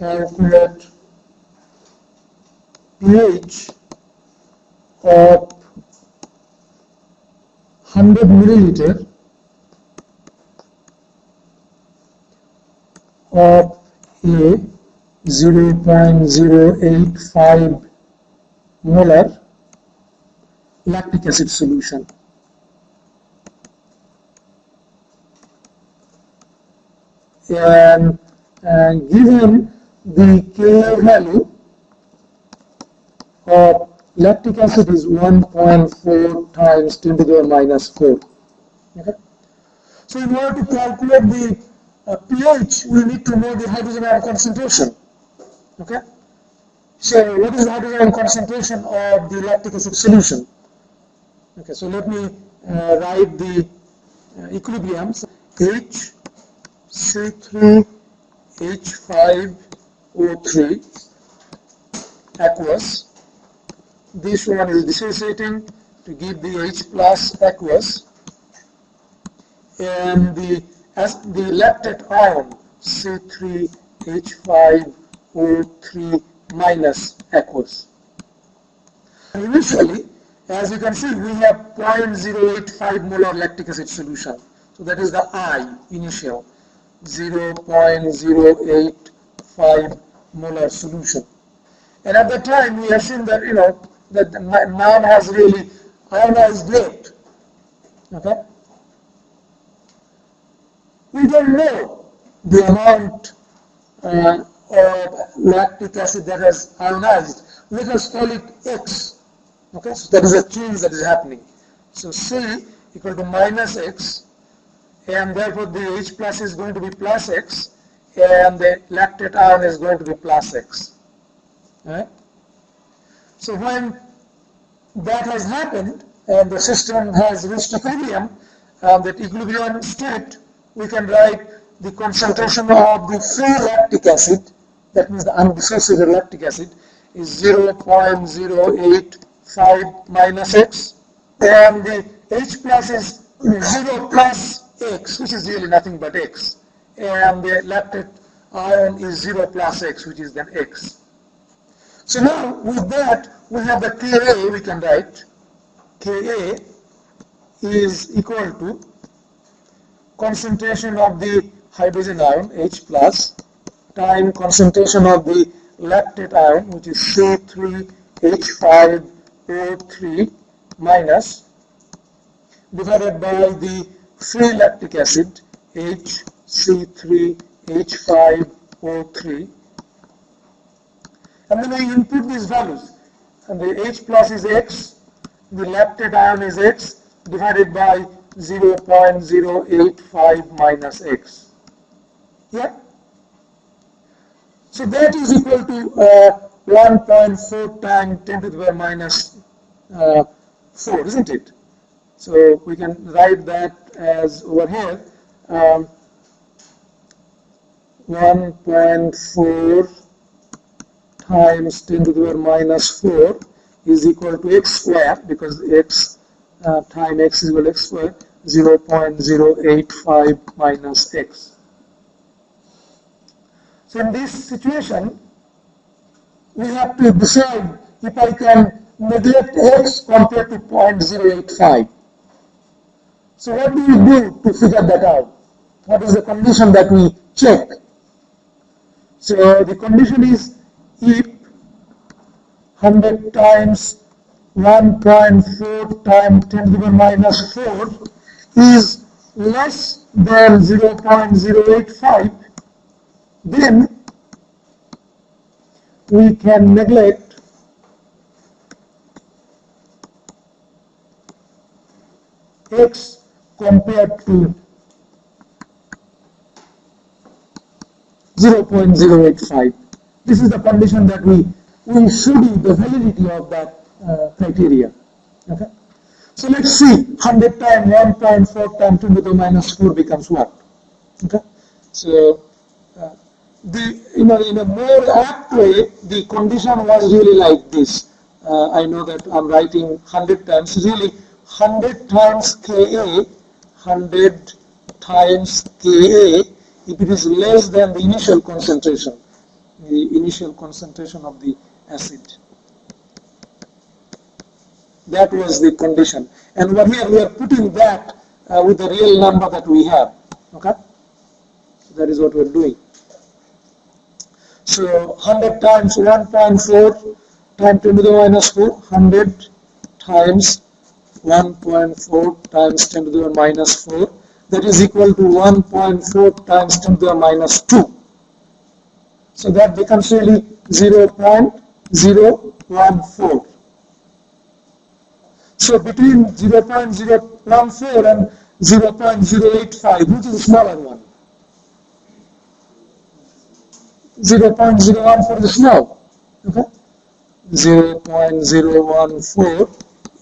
calculate pH of 100 milliliter of a 0.085 molar lactic acid solution. And given the Ka value of lactic acid is 1.4 times 10 to the power minus 4. Okay? So in order to calculate the pH, we need to know the hydrogen ion concentration. Okay? So what is the hydrogen ion concentration of the lactic acid solution? Okay, so let me write the equilibriums. HC3H5O3 aqueous. This one is dissociating to give the H plus aqueous, and the lactate ion C3H5O3 minus aqueous. And initially, as you can see, we have 0.085 molar lactic acid solution. So that is the I initial, 0.085 molar solution. And at the time, we assume that that the man has really ionized left. Okay? We don't know the amount of lactic acid that has ionized. Let us call it X. Okay, so that is a change that is happening. So C equal to minus X, and therefore the H plus is going to be plus X, and the lactate ion is going to be plus X. Right? So when that has happened and the system has reached equilibrium, that equilibrium state, we can write the concentration of the free lactic acid, that means the undissociated lactic acid, is 0.085 minus X, and the H plus is 0 plus X, which is really nothing but X, and the lactate ion is 0 plus X, which is then X. So now with that, we have the Ka, we can write Ka is equal to concentration of the hydrogen ion, H plus, time concentration of the lactate ion, which is C3H5O3 minus, divided by the free lactic acid, HC3H5O3. And then we input these values, and the H plus is X, the lactate ion is X, divided by 0.085 minus X. Yeah? So that is equal to 1.4 times 10 to the power minus 4, isn't it? So we can write that as over here, 1.4 times 10 to the power minus 4 is equal to X square, because X time X is equal to X square, 0.085 minus X. So in this situation, we have to decide if I can neglect X compared to 0.085. So what do we do to figure that out? What is the condition that we check? So the condition is if 100 times 1.4 times 10 to the power minus 4 is less than 0.085, then we can neglect X compared to 0.085. This is the condition that we study the validity of that criteria. Okay. So let's see, 100 times 1.4 times 10 to the minus 4 becomes what? Okay. So in a more apt way, the condition was really like this. I know that I'm writing 100 times. Really, 100 times Ka, 100 times Ka, if it is less than the initial concentration, the initial concentration of the acid. That was the condition. And over here we are putting that with the real number that we have. Okay? So that is what we are doing. So 100 times 1.4 times 10 to the minus 4, 100 times 1.4 times 10 to the minus 4, that is equal to 1.4 times 10 to the minus 2. So that becomes really 0.014. So between 0.014 and 0.085, which is the smaller one? 0.014 is small. Okay? 0.014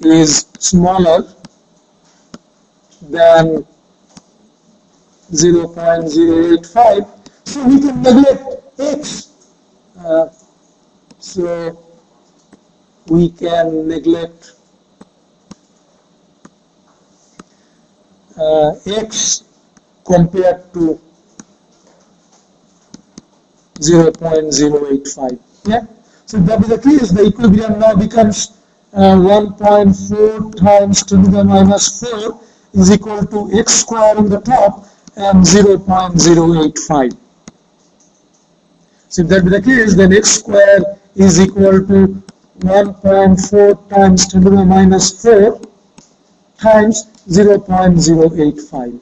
is smaller than 0.085. So we can neglect x. So we can neglect x compared to 0.085. Yeah. So that is the case. The equilibrium now becomes 1.4 times 10 to the minus 4 is equal to x square on the top and 0.085. So if that be the case, then x square is equal to 1.4 times 10 to the minus 4 times 0.085.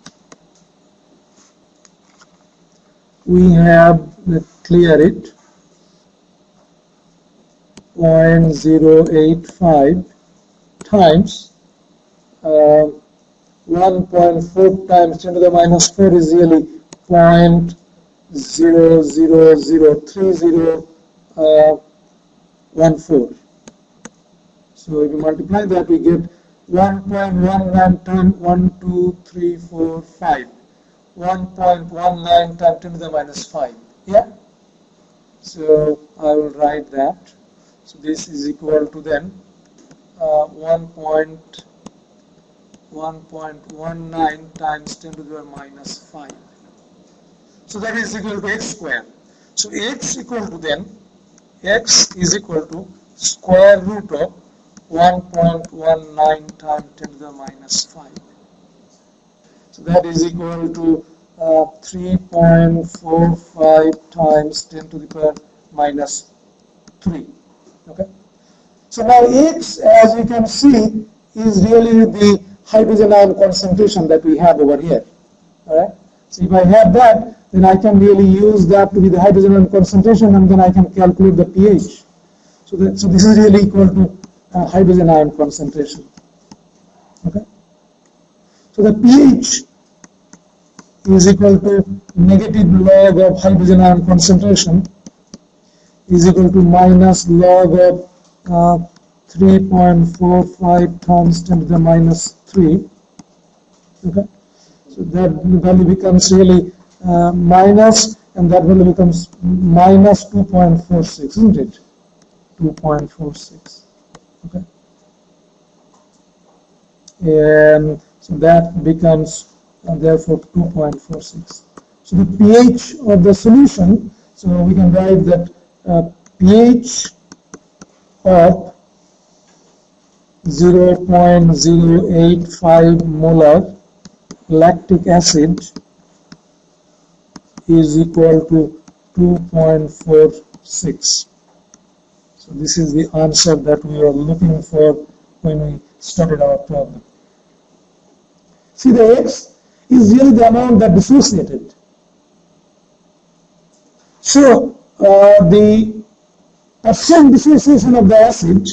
We have, let's clear it, 0.085 times 1.4 times 10 to the minus 4 is really 0.0003014. So if you multiply that, we get 1.19 times 1, 2, 3, 4, 5. 1.19 times 10 to the minus 5. Yeah? So I will write that. So this is equal to then 1.19 times 10 to the minus 5. So that is equal to x square. So x equal to then, x is equal to square root of 1.19 times 10 to the minus 5. So that is equal to 3.45 times 10 to the power minus 3. Okay. So now x, as you can see, is really the hydrogen ion concentration that we have over here. All right. So if I have that, then I can really use that to be the hydrogen ion concentration, and then I can calculate the pH. So this is really equal to hydrogen ion concentration. Okay. So the pH is equal to negative log of hydrogen ion concentration is equal to minus log of 3.45 times 10 to the minus 3. Okay. So that value becomes really minus, and that value becomes minus 2.46, isn't it? 2.46. Okay. And so that becomes therefore 2.46. So the pH of the solution, so we can write that pH of 0.085 molar lactic acid is equal to 2.46. So this is the answer that we were looking for when we started our problem. See, the X is really the amount that dissociated. So the percent dissociation of the acid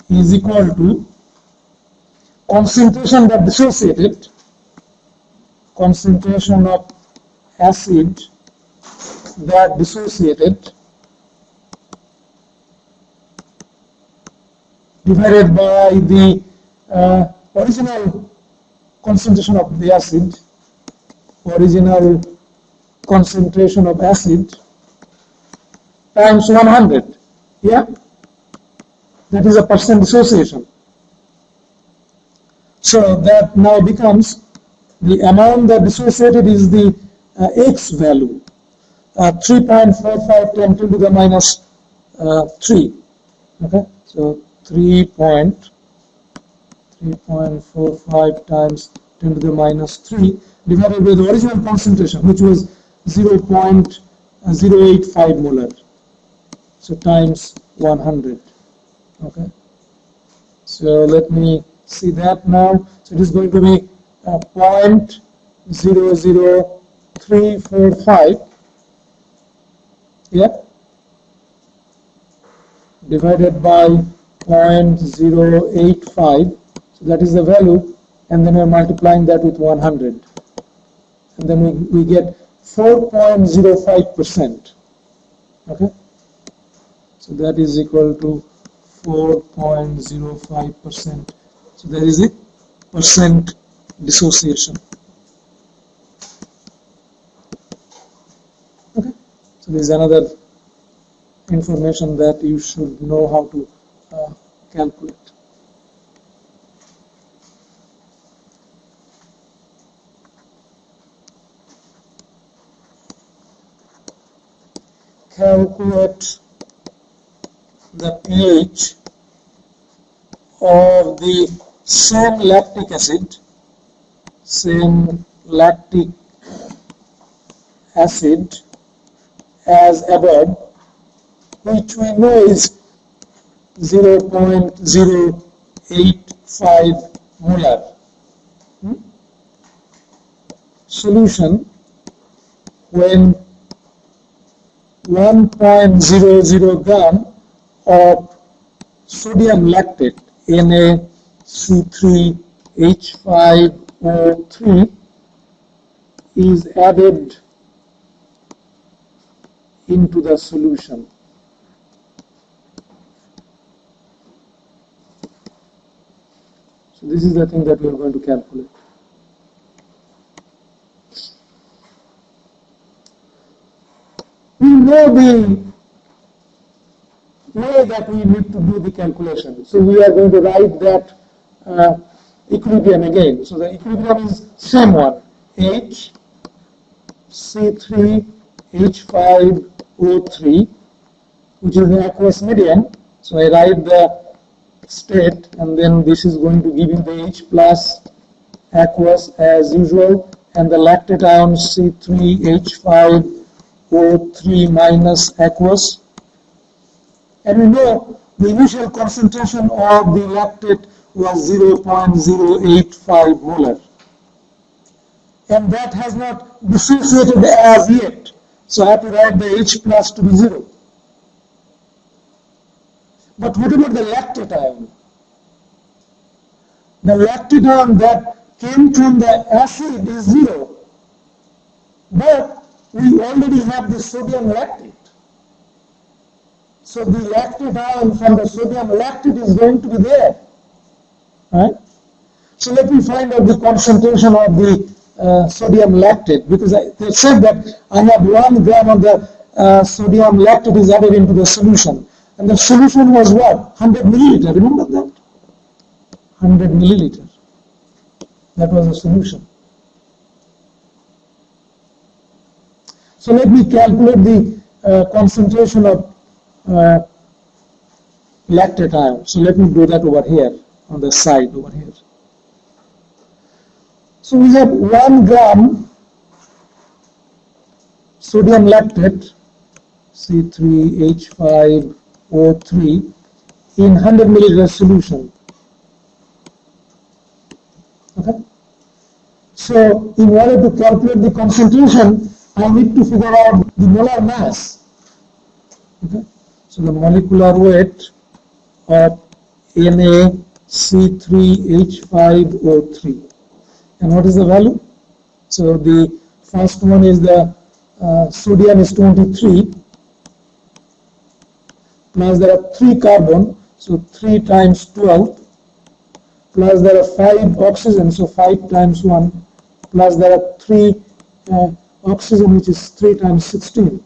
is equal to concentration that dissociated, concentration of acid that dissociated divided by the original concentration of the acid, original concentration of acid times 100. Yeah. that is a percent dissociation. So that now becomes the amount that dissociated is the X value, 3.45 10 to the minus 3. Okay, so 3.45 times 10 to the minus 3 divided by the original concentration, which was 0.085 molar. So times 100. Okay. So let me see that now. So it is going to be 0.00345. Yeah. Divided by 0.085. So that is the value, and then we're multiplying that with 100. And then we get 4.05%. Okay. So that is equal to 4.05%. So there is a percent dissociation. Okay. So there is another information that you should know how to calculate. Calculate the pH of the same lactic acid as above, which we know is 0.085 molar. Solution when 1.00 gram of sodium lactate NaC3H5O3 is added into the solution. So this is the thing that we are going to calculate. We know the way that we need to do the calculation. So we are going to write that equilibrium again. So the equilibrium is same one, HC3H5O3, which is the aqueous medium. So I write the state, and then this is going to give you the H plus aqueous as usual, and the lactate ion C3H5O3 minus aqueous. And we know the initial concentration of the lactate was 0.085 molar. And that has not dissociated as yet. So I have to write the H plus to be 0. But what about the lactate ion? The lactate ion that came from the acid is 0. But we already have the sodium lactate. So the lactate ion from the sodium lactate is going to be there. Right? So let me find out the concentration of the sodium lactate, because they said that I have 1 gram of the sodium lactate is added into the solution. And the solution was what? 100 milliliter. Remember that? 100 milliliter. That was the solution. So let me calculate the concentration of lactate ion. So let me do that over here, on the side over here. So we have 1 gram sodium lactate, C3H5O3, in 100 milliliter solution. Okay? So in order to calculate the concentration, I need to figure out the molar mass. Okay? So the molecular weight of NaC3H5O3. And what is the value? So the first one is the sodium is 23, plus there are 3 carbon, so 3 times 12, plus there are 5 oxygen, so 5 times 1, plus there are 3 oxygen, which is 3 times 16.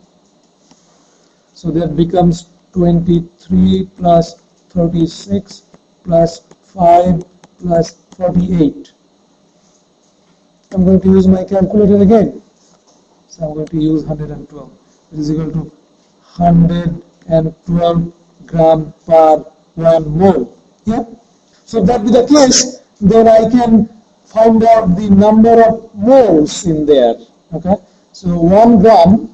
So that becomes 23 plus 36 plus 5 plus 48. I'm going to use my calculator again. So I'm going to use 112. It is equal to 112 gram per 1 mole. Yeah. So if that be the case, then I can find out the number of moles in there. Okay. So 1 gram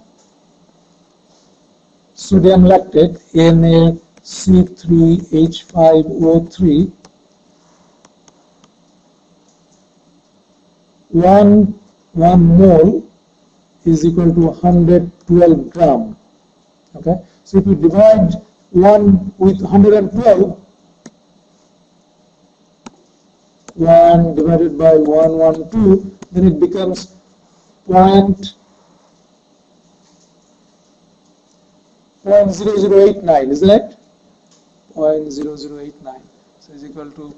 sodium lactate NaC3H5O3, 1 mole is equal to 112 gram. Okay, so if you divide 1 with 112, 1 divided by 112, then it becomes 0.0089, isn't it? 0.0089. So is equal to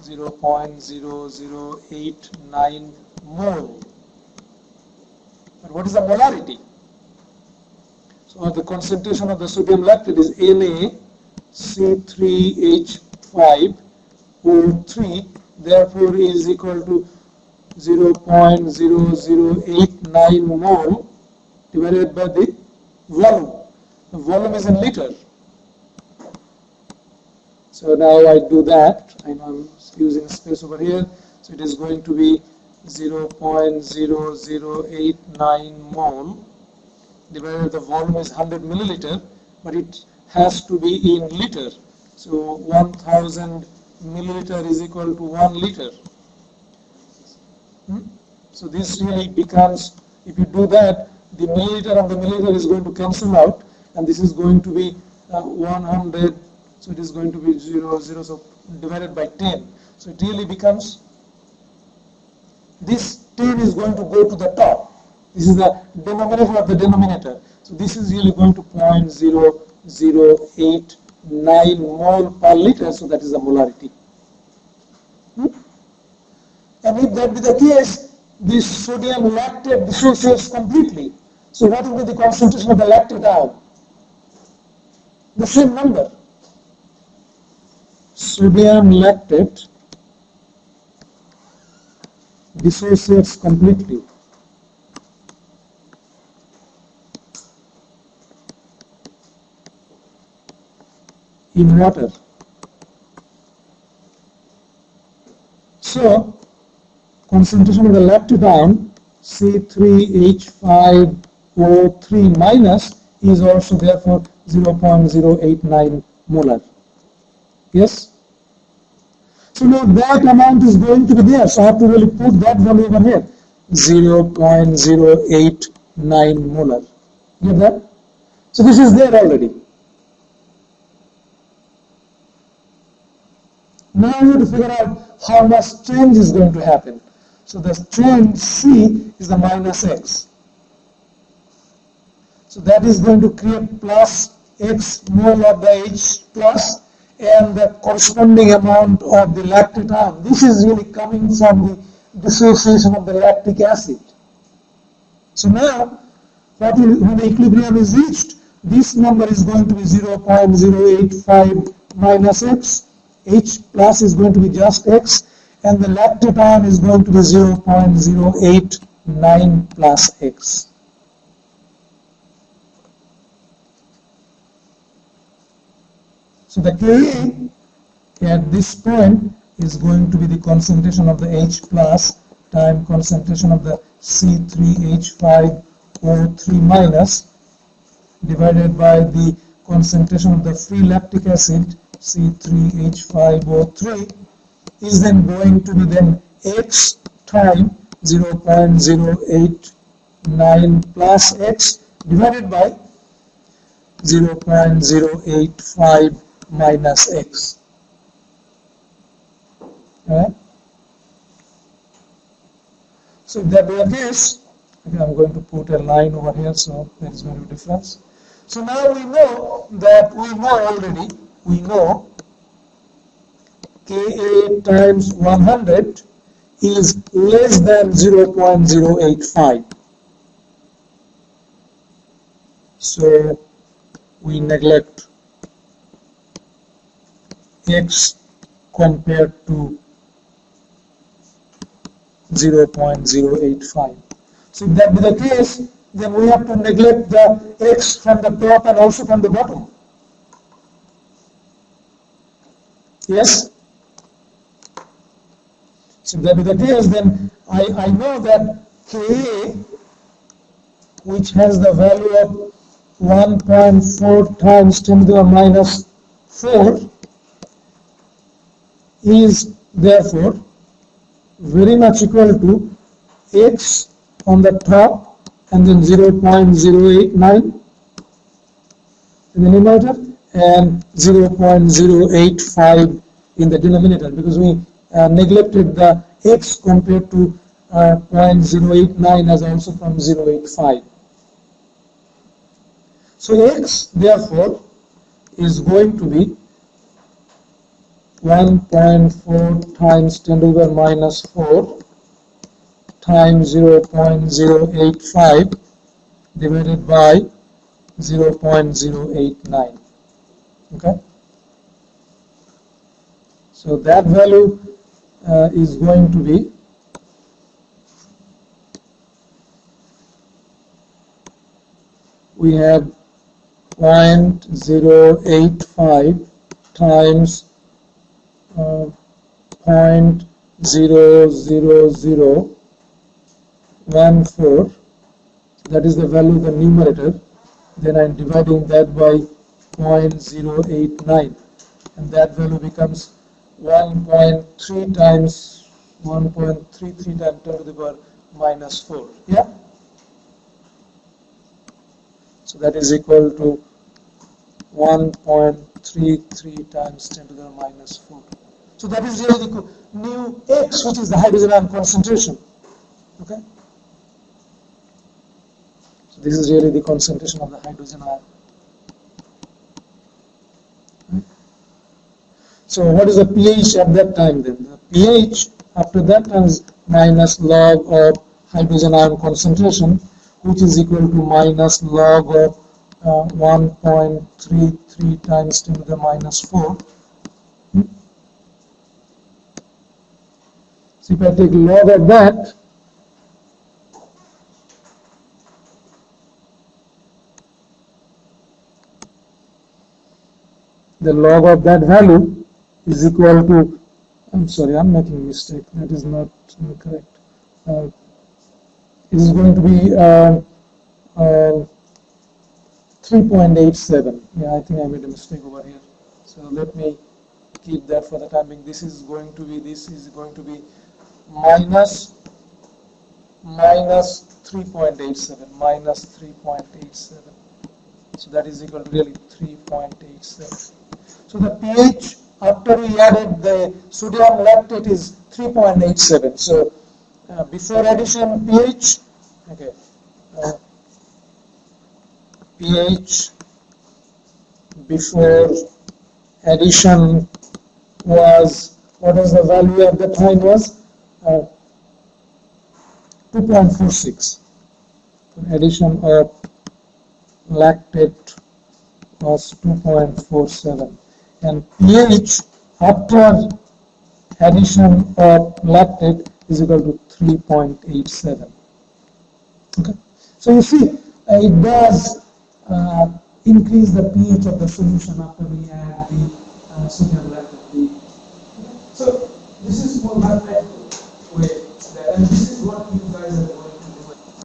0.0089 mole. But what is the molarity? So the concentration of the sodium lactate is NaC3H5O3, therefore is equal to 0.0089 mole divided by the volume. The volume is in liter. So now I do that. I know I'm using space over here. So it is going to be 0.0089 mole divided by the volume is 100 milliliter, but it has to be in liter. So 1000 milliliter is equal to 1 liter. So this really becomes, if you do that, the milliliter and the milliliter is going to cancel out, and this is going to be 100, so it is going to be 0, so divided by 10. So it really becomes, this 10 is going to go to the top. This is the denominator of the denominator. So this is really going to 0.0089 mole per liter, so that is the molarity. And if that be the case, this sodium lactate dissociates completely. So what will be the concentration of the lactate ion? The same number. Sodium lactate dissociates completely. In water. So concentration of the lactate ion C3H5O3 minus is also therefore 0.089 molar. Yes? So now that amount is going to be there, so I have to really put that value over here, 0.089 molar. Get that? So this is there already. Now we have to figure out how much change is going to happen. So the change C is the minus X. So that is going to create plus X mole of the H plus and the corresponding amount of the lactate ion. This is really coming from the dissociation of the lactic acid. So now, when the equilibrium is reached, this number is going to be 0.085 minus X. H plus is going to be just X, and the lactate ion is going to be 0.089 plus X. So the Ka at this point is going to be the concentration of the H plus time concentration of the C3H5O3 minus divided by the concentration of the free lactic acid C3H5O3 is then going to be then X time 0.089 plus X divided by 0.085 minus X. Alright? So if that be the case, okay, I'm going to put a line over here, so there is going to be difference. So now we know that we know Ka times 100 is less than 0.085. So we neglect x compared to 0.085. So if that be the case, then we have to neglect the x from the top and also from the bottom. Yes? So if that be the case, then I know that Ka, which has the value of 1.4 times 10 to the power minus 4, is therefore very much equal to x on the top and then 0.089 in the numerator and 0.085 in the denominator, because we neglected the x compared to 0.089 as also from 0.85. So x therefore is going to be 1.4 times 10 to the power minus 4 times 0.085 divided by 0.089. Okay? So that value is going to be we have 0.085 times 0.00014, that is the value of the numerator. Then I am dividing that by 0.089, and that value becomes 1.3 times 1.33 times 10 to the power minus 4. Yeah. So that is equal to 1.33 times 10 to the power minus 4. So that is really the new x, which is the hydrogen ion concentration. Okay. So this is really the concentration of the hydrogen ion. Okay. So what is the pH at that time then? The pH after that time is minus log of hydrogen ion concentration, which is equal to minus log of 1.33 times 10 to the minus 4. So if I take log of that, the log of that value is equal to, I'm sorry, I'm making a mistake, that is not correct. It is going to be 3.87. Yeah, I think I made a mistake over here. So let me keep that for the time being. This is going to be minus 3.87, minus 3.87. So that is equal to really 3.87. So the pH after we added the sodium lactate is 3.87. So before addition pH, okay, pH before addition was, what was the value at the time was 2.46. Addition of lactate was 2.47, and pH after addition of lactate is equal to 3.87. Okay, so you see it does increase the pH of the solution after we add the sodium lactate. So this is more mathematical way, and this is what you